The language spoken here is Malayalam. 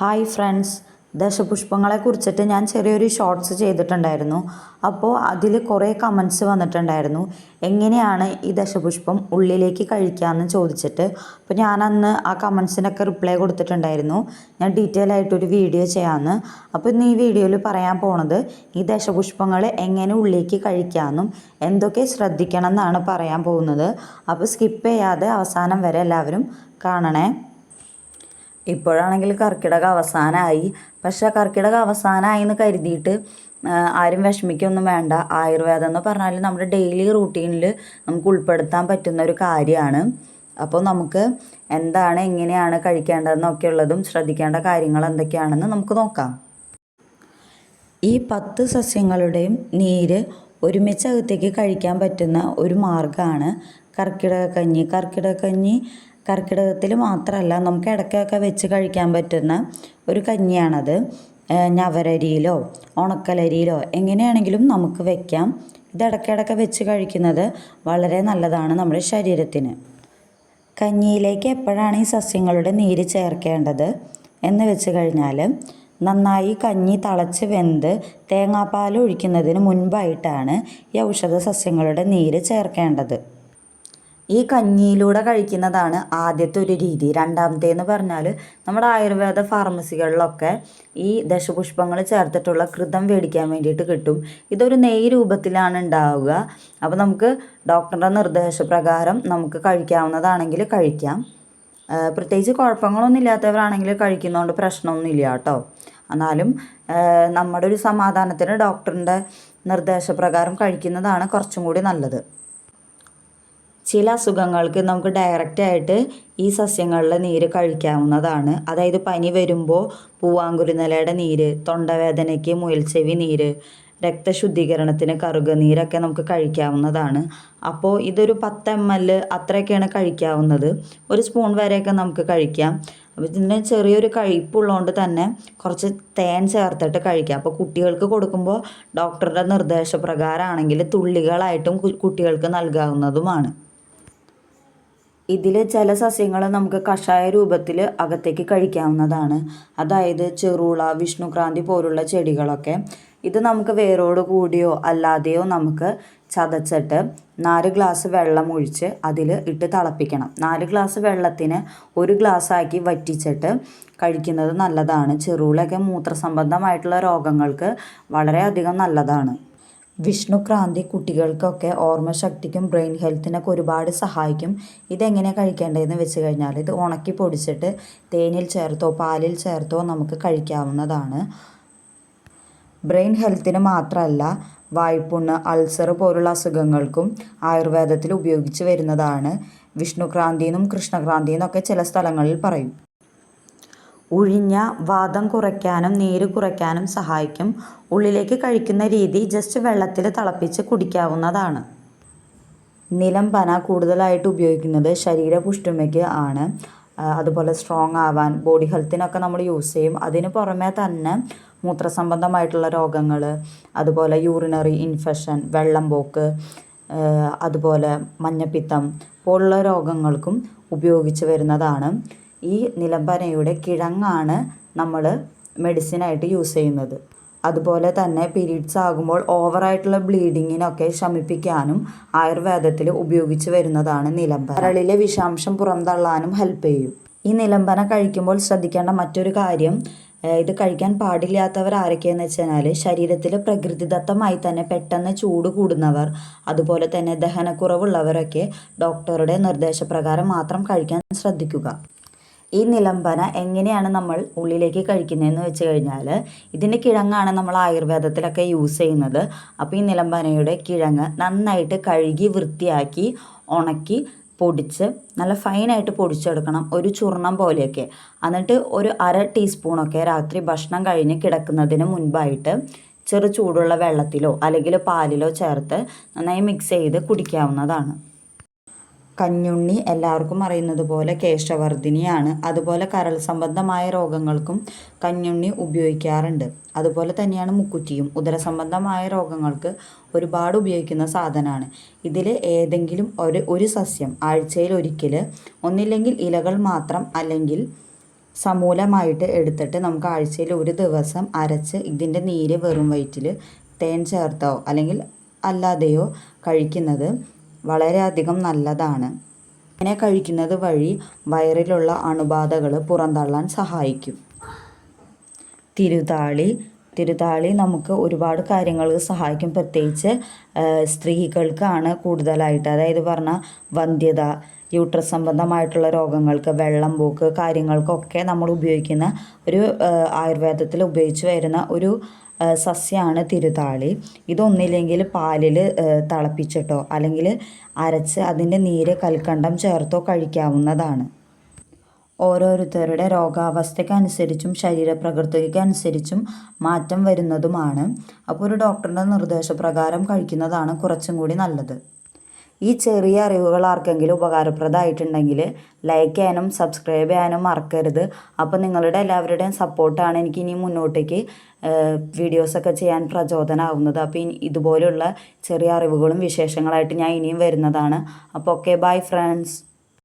ഹായ് ഫ്രണ്ട്സ്, ദശപുഷ്പങ്ങളെ കുറിച്ചിട്ട് ഞാൻ ചെറിയൊരു ഷോർട്സ് ചെയ്തിട്ടുണ്ടായിരുന്നു. അപ്പോൾ അതിൽ കുറേ കമൻസ് വന്നിട്ടുണ്ടായിരുന്നു, എങ്ങനെയാണ് ഈ ദശപുഷ്പം ഉള്ളിലേക്ക് കഴിക്കാമെന്ന് ചോദിച്ചിട്ട്. അപ്പോൾ ഞാൻ അന്ന് ആ കമൻസിനൊക്കെ റിപ്ലൈ കൊടുത്തിട്ടുണ്ടായിരുന്നു. ഞാൻ ഡീറ്റെയിൽ ആയിട്ടൊരു വീഡിയോ ചെയ്യാമെന്ന്. അപ്പോൾ ഇന്ന് ഈ വീഡിയോയിൽ പറയാൻ പോണത് ഈ ദശപുഷ്പങ്ങൾ എങ്ങനെ ഉള്ളിലേക്ക് കഴിക്കാമെന്നും എന്തൊക്കെ ശ്രദ്ധിക്കണം എന്നാണ് പറയാൻ പോകുന്നത്. അപ്പോൾ സ്കിപ്പ് ചെയ്യാതെ അവസാനം വരെ എല്ലാവരും കാണണേ. ഇപ്പോഴാണെങ്കിൽ കർക്കിടക അവസാനമായി. പക്ഷേ കർക്കിടക അവസാനമായി എന്ന് കരുതിയിട്ട് ആരും വിഷമിക്കൊന്നും വേണ്ട. ആയുർവേദം എന്ന് പറഞ്ഞാൽ നമ്മുടെ ഡെയിലി റൂട്ടീനിൽ നമുക്ക് ഉൾപ്പെടുത്താൻ പറ്റുന്ന ഒരു കാര്യമാണ്. അപ്പോൾ നമുക്ക് എന്താണ് എങ്ങനെയാണ് കഴിക്കേണ്ടതെന്നൊക്കെ ഉള്ളതും ശ്രദ്ധിക്കേണ്ട കാര്യങ്ങൾ എന്തൊക്കെയാണെന്ന് നമുക്ക് നോക്കാം. ഈ 10 സസ്യങ്ങളുടെയും നീര് ഒരുമിച്ച് അകത്തേക്ക് കഴിക്കാൻ പറ്റുന്ന ഒരു മാർഗ്ഗമാണ് കർക്കിടകക്കഞ്ഞി. കർക്കിടകത്തിൽ മാത്രമല്ല, നമുക്ക് ഇടയ്ക്കൊക്കെ വെച്ച് കഴിക്കാൻ പറ്റുന്ന ഒരു കഞ്ഞിയാണത്. ഞവരരിയിലോ ഉണക്കലരിയിലോ എങ്ങനെയാണെങ്കിലും നമുക്ക് വെക്കാം. ഇത് ഇടയ്ക്കിടയ്ക്ക് വെച്ച് കഴിക്കുന്നത് വളരെ നല്ലതാണ് നമ്മുടെ ശരീരത്തിന്. കഞ്ഞിയിലേക്ക് എപ്പോഴാണ് ഈ സസ്യങ്ങളുടെ നീര് ചേർക്കേണ്ടത് എന്ന് വെച്ച് കഴിഞ്ഞാൽ, നന്നായി കഞ്ഞി തിളച്ച് വെന്ത് തേങ്ങാപ്പാൽ ഒഴിക്കുന്നതിന് മുൻപായിട്ടാണ് ഈ ഔഷധ സസ്യങ്ങളുടെ നീര് ചേർക്കേണ്ടത്. ഈ കഞ്ഞിയിലൂടെ കഴിക്കുന്നതാണ് ആദ്യത്തെ ഒരു രീതി. രണ്ടാമത്തേന്ന് പറഞ്ഞാൽ നമ്മുടെ ആയുർവേദ ഫാർമസികളിലൊക്കെ ഈ ദശപുഷ്പങ്ങൾ ചേർത്തിട്ടുള്ള കൃതം മേടിക്കാൻ വേണ്ടിയിട്ട് കിട്ടും. ഇതൊരു നെയ്യ് രൂപത്തിലാണ് ഉണ്ടാവുക. അപ്പോൾ നമുക്ക് ഡോക്ടറുടെ നിർദ്ദേശപ്രകാരം നമുക്ക് കഴിക്കാവുന്നതാണെങ്കിൽ കഴിക്കാം. പ്രത്യേകിച്ച് കുഴപ്പങ്ങളൊന്നും ഇല്ലാത്തവരാണെങ്കിൽ കഴിക്കുന്നതുകൊണ്ട് പ്രശ്നമൊന്നുമില്ല കേട്ടോ. എന്നാലും നമ്മുടെ ഒരു സമാധാനത്തിന് ഡോക്ടറിൻ്റെ നിർദ്ദേശപ്രകാരം കഴിക്കുന്നതാണ് കുറച്ചും കൂടി നല്ലത്. ചില അസുഖങ്ങൾക്ക് നമുക്ക് ഡയറക്റ്റായിട്ട് ഈ സസ്യങ്ങളിലെ നീര് കഴിക്കാവുന്നതാണ്. അതായത് പനി വരുമ്പോൾ പൂവാങ്കുരുന്നിലയുടെ നീര്, തൊണ്ടവേദനയ്ക്ക് മുയൽച്ചെവി നീര്, രക്തശുദ്ധീകരണത്തിന് കറുകനീരൊക്കെ നമുക്ക് കഴിക്കാവുന്നതാണ്. അപ്പോൾ ഇതൊരു 10 ml അത്രയൊക്കെയാണ് കഴിക്കാവുന്നത്. ഒരു സ്പൂൺ വരെയൊക്കെ നമുക്ക് കഴിക്കാം. അപ്പോൾ ഇതിന് ചെറിയൊരു കഴിപ്പുള്ളതുകൊണ്ട് തന്നെ കുറച്ച് തേൻ ചേർത്തിട്ട് കഴിക്കാം. അപ്പോൾ കുട്ടികൾക്ക് കൊടുക്കുമ്പോൾ ഡോക്ടറുടെ നിർദ്ദേശപ്രകാരമാണെങ്കിൽ തുള്ളികളായിട്ടും കുട്ടികൾക്ക് നൽകാവുന്നതുമാണ്. ഇതിൽ ചില സസ്യങ്ങൾ നമുക്ക് കഷായ രൂപത്തിൽ അകത്തേക്ക് കഴിക്കാവുന്നതാണ്. അതായത് ചെറുള, വിഷ്ണുക്രാന്തി പോലുള്ള ചെടികളൊക്കെ. ഇത് നമുക്ക് വേരോട് കൂടിയോ അല്ലാതെയോ നമുക്ക് ചതച്ചിട്ട് 4 ഗ്ലാസ് വെള്ളം ഒഴിച്ച് അതിൽ ഇട്ട് തിളപ്പിക്കണം. 4 ഗ്ലാസ് വെള്ളത്തിന് 1 ഗ്ലാസ്സാക്കി വറ്റിച്ചിട്ട് കഴിക്കുന്നത് നല്ലതാണ്. ചെറുളൊക്കെ മൂത്രസംബന്ധമായിട്ടുള്ള രോഗങ്ങൾക്ക് വളരെയധികം നല്ലതാണ്. വിഷ്ണുക്രാന്തി കുട്ടികൾക്കൊക്കെ ഓർമ്മശക്തിക്കും ബ്രെയിൻ ഹെൽത്തിനൊക്കെ ഒരുപാട് സഹായിക്കും. ഇതെങ്ങനെയാണ് കഴിക്കേണ്ടതെന്ന് വെച്ച് കഴിഞ്ഞാൽ, ഇത് ഉണക്കി പൊടിച്ചിട്ട് തേനിൽ ചേർത്തോ പാലിൽ ചേർത്തോ നമുക്ക് കഴിക്കാവുന്നതാണ്. ബ്രെയിൻ ഹെൽത്തിന് മാത്രമല്ല, വായ്പുണ്ണ്, അൾസർ പോലുള്ള അസുഖങ്ങൾക്കും ആയുർവേദത്തിൽ ഉപയോഗിച്ച് വരുന്നതാണ്. വിഷ്ണുക്രാന്തിയെന്നും കൃഷ്ണക്രാന്തിയെന്നൊക്കെ ചില സ്ഥലങ്ങളിൽ പറയും. ഉഴിഞ്ഞ വാദം കുറയ്ക്കാനും നീര് കുറയ്ക്കാനും സഹായിക്കും. ഉള്ളിലേക്ക് കഴിക്കുന്ന രീതി ജസ്റ്റ് വെള്ളത്തിൽ തിളപ്പിച്ച് കുടിക്കാവുന്നതാണ്. നിലംപന കൂടുതലായിട്ട് ഉപയോഗിക്കുന്നത് ശരീരപുഷ്ടിമയ്ക്ക് ആണ്. അതുപോലെ സ്ട്രോങ് ആവാൻ, ബോഡി ഹെൽത്തിനൊക്കെ നമ്മൾ യൂസ് ചെയ്യും. അതിന് പുറമേ തന്നെ മൂത്രസംബന്ധമായിട്ടുള്ള രോഗങ്ങൾ, അതുപോലെ യൂറിനറി ഇൻഫെക്ഷൻ, വെള്ളംപോക്ക്, അതുപോലെ മഞ്ഞപ്പിത്തം പോലുള്ള രോഗങ്ങൾക്കും ഉപയോഗിച്ച് വരുന്നതാണ്. ഈ നിലംപനയുടെ കിഴങ്ങാണ് നമ്മൾ മെഡിസിനായിട്ട് യൂസ് ചെയ്യുന്നത്. അതുപോലെ തന്നെ പീരീഡ്സ് ആകുമ്പോൾ ഓവറായിട്ടുള്ള ബ്ലീഡിങ്ങിനൊക്കെ ശമിപ്പിക്കാനും ആയുർവേദത്തിൽ ഉപയോഗിച്ച് വരുന്നതാണ് നിലംപന. കരളിലെ വിഷാംശം പുറന്തള്ളാനും ഹെൽപ്പ് ചെയ്യും. ഈ നിലംപന കഴിക്കുമ്പോൾ ശ്രദ്ധിക്കേണ്ട മറ്റൊരു കാര്യം, ഇത് കഴിക്കാൻ പാടില്ലാത്തവർ ആരൊക്കെയെന്ന് വെച്ചാൽ, ശരീരത്തിൽ പ്രകൃതിദത്തമായി തന്നെ പെട്ടെന്ന് ചൂട് കൂടുന്നവർ, അതുപോലെ തന്നെ ദഹനക്കുറവുള്ളവരൊക്കെ ഡോക്ടറുടെ നിർദ്ദേശപ്രകാരം മാത്രം കഴിക്കാൻ ശ്രദ്ധിക്കുക. ഈ നിലംപന എങ്ങനെയാണ് നമ്മൾ ഉള്ളിലേക്ക് കഴിക്കുന്നതെന്ന് വെച്ച് കഴിഞ്ഞാൽ, ഇതിൻ്റെ കിഴങ്ങാണ് നമ്മൾ ആയുർവേദത്തിലൊക്കെ യൂസ് ചെയ്യുന്നത്. അപ്പോൾ ഈ നിലംപനയുടെ കിഴങ്ങ് നന്നായിട്ട് കഴുകി വൃത്തിയാക്കി ഉണക്കി പൊടിച്ച് നല്ല ഫൈനായിട്ട് പൊടിച്ചെടുക്കണം, ഒരു ചൂർണം പോലെയൊക്കെ. എന്നിട്ട് ഒരു 1/2 ടീസ്പൂണൊക്കെ രാത്രി ഭക്ഷണം കഴിഞ്ഞ് കിടക്കുന്നതിന് മുൻപായിട്ട് ചെറു ചൂടുള്ള വെള്ളത്തിലോ അല്ലെങ്കിൽ പാലിലോ ചേർത്ത് നന്നായി മിക്സ് ചെയ്ത് കുടിക്കാവുന്നതാണ്. കഞ്ഞുണ്ണി എല്ലാവർക്കും അറിയുന്നത് പോലെ കേശവർദ്ധിനിയാണ്. അതുപോലെ കരൾ സംബന്ധമായ രോഗങ്ങൾക്കും കഞ്ഞുണ്ണി ഉപയോഗിക്കാറുണ്ട്. അതുപോലെ തന്നെയാണ് മുക്കുറ്റിയും. ഉദരസംബന്ധമായ രോഗങ്ങൾക്ക് ഒരുപാട് ഉപയോഗിക്കുന്ന സാധനമാണ്. ഇതിൽ ഏതെങ്കിലും ഒരു സസ്യം ആഴ്ചയിൽ ഒരിക്കൽ, ഒന്നില്ലെങ്കിൽ ഇലകൾ മാത്രം അല്ലെങ്കിൽ സമൂലമായിട്ട് എടുത്തിട്ട് നമുക്ക് ആഴ്ചയിൽ ഒരു ദിവസം അരച്ച് ഇതിൻ്റെ നീര് വെറും വയറ്റിൽ തേൻ ചേർത്തോ അല്ലെങ്കിൽ അല്ലാതെയോ കഴിക്കുന്നത് വളരെയധികം നല്ലതാണ്. ഇങ്ങനെ കഴിക്കുന്നത് വഴി വയറിലുള്ള അണുബാധകൾ പുറന്തള്ളാൻ സഹായിക്കും. തിരുതാളി നമുക്ക് ഒരുപാട് കാര്യങ്ങൾ സഹായിക്കും. പ്രത്യേകിച്ച് സ്ത്രീകൾക്കാണ് കൂടുതലായിട്ട്, അതായത് പറഞ്ഞാൽ വന്ധ്യത, യൂട്രസ് സംബന്ധമായിട്ടുള്ള രോഗങ്ങൾക്ക്, വെള്ളം പോക്ക് കാര്യങ്ങൾക്കൊക്കെ നമ്മൾ ഉപയോഗിക്കുന്ന ഒരു ആയുർവേദത്തിൽ ഉപയോഗിച്ച് വരുന്ന ഒരു സസ്യമാണ് തിരുതാളി. ഇതൊന്നില്ലെങ്കിൽ പാലിൽ തിളപ്പിച്ചിട്ടോ അല്ലെങ്കിൽ അരച്ച് അതിൻ്റെ നീര് കൽക്കണ്ടം ചേർത്തോ കഴിക്കാവുന്നതാണ്. ഓരോരുത്തരുടെ രോഗാവസ്ഥയ്ക്കനുസരിച്ചും ശരീരപ്രകൃതിക്കനുസരിച്ചും മാറ്റം വരുന്നതുമാണ്. അപ്പോൾ ഒരു ഡോക്ടറുടെ നിർദ്ദേശപ്രകാരം കഴിക്കുന്നതാണ് കുറച്ചും കൂടി നല്ലത്. ഈ ചെറിയ അറിവുകൾ ആർക്കെങ്കിലും ഉപകാരപ്രദമായിട്ടുണ്ടെങ്കിൽ ലൈക്ക് ചെയ്യാനും സബ്സ്ക്രൈബ് ചെയ്യാനും മറക്കരുത്. അപ്പോൾ നിങ്ങളുടെ എല്ലാവരുടെയും സപ്പോർട്ടാണ് എനിക്ക് ഇനി മുന്നോട്ടേക്ക് വീഡിയോസൊക്കെ ചെയ്യാൻ പ്രചോദനമാവുന്നത്. അപ്പോൾ ഇതുപോലുള്ള ചെറിയ അറിവുകളും വിശേഷങ്ങളായിട്ട് ഞാൻ ഇനിയും വരുന്നതാണ്. അപ്പോൾ ഓക്കെ, ബൈ ഫ്രണ്ട്സ്.